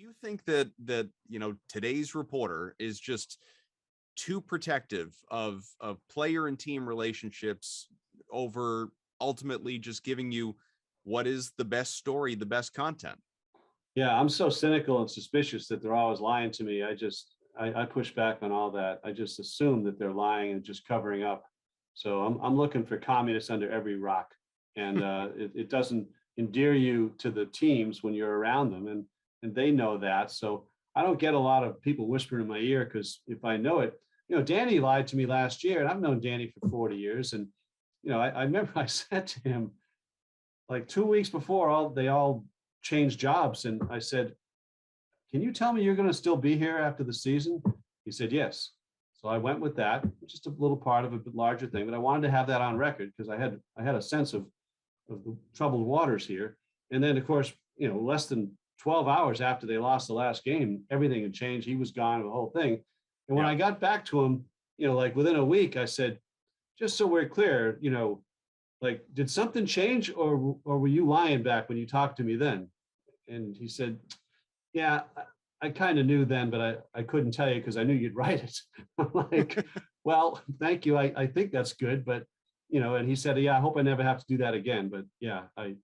you think that today's reporter is just too protective of player and team relationships over ultimately just giving you what is the best story, the best content? Yeah, I'm so cynical and suspicious that they're always lying to me. I push back on all that. I just assume that they're lying and just covering up. So I'm looking for communists under every rock, and it doesn't endear you to the teams when you're around them, and they know that. So I don't get a lot of people whispering in my ear, because if I know it, Danny lied to me last year, and I've known Danny for 40 years, and I remember I said to him like 2 weeks before they all changed jobs, and I said, can you tell me you're going to still be here after the season? He said, yes. So I went with that, just a little part of a bit larger thing, but I wanted to have that on record because I had a sense of the troubled waters here. And then, of course, less than 12 hours after they lost the last game, everything had changed. He was gone, the whole thing. And when I got back to him, like within a week, I said, just so we're clear, like, did something change, or were you lying back when you talked to me then? And he said, yeah, I kind of knew then, but I couldn't tell you because I knew you'd write it. I'm like, well, thank you. I think that's good. But, and he said, yeah, I hope I never have to do that again. But yeah,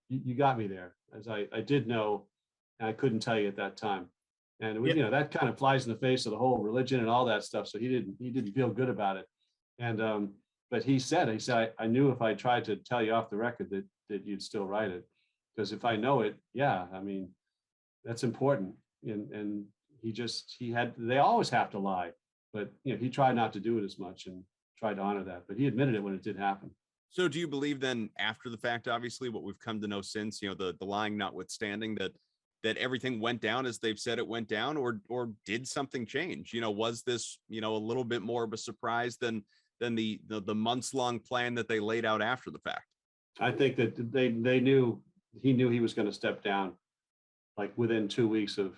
you got me there, as I did know, and I couldn't tell you at that time. And it was, that kind of flies in the face of the whole religion and all that stuff. So he didn't feel good about it. And, but he said, I knew if I tried to tell you off the record that you'd still write it. Because if I know it, yeah, I mean, that's important. And they always have to lie, but he tried not to do it as much and tried to honor that, but he admitted it when it did happen. So do you believe then, after the fact, obviously what we've come to know since, the lying notwithstanding, that everything went down as they've said it went down, or did something change? Was this, a little bit more of a surprise than the months long plan that they laid out after the fact? I think that he knew he was going to step down like within 2 weeks of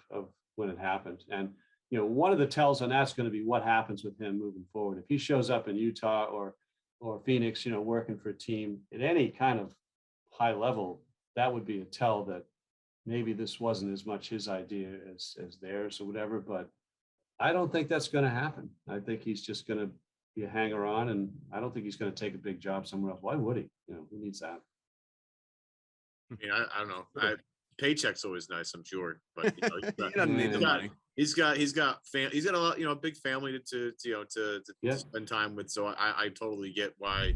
when it happened. And, one of the tells on that's going to be what happens with him moving forward. If he shows up in Utah or Phoenix, working for a team at any kind of high level, that would be a tell that maybe this wasn't as much his idea as theirs or whatever. But I don't think that's going to happen. I think he's just going to be a hanger on, and I don't think he's going to take a big job somewhere else. Why would he? Who needs that? I mean, I don't know. Paycheck's always nice, I'm sure, but he doesn't need the money. He's got a lot, big family to spend time with. So I totally get why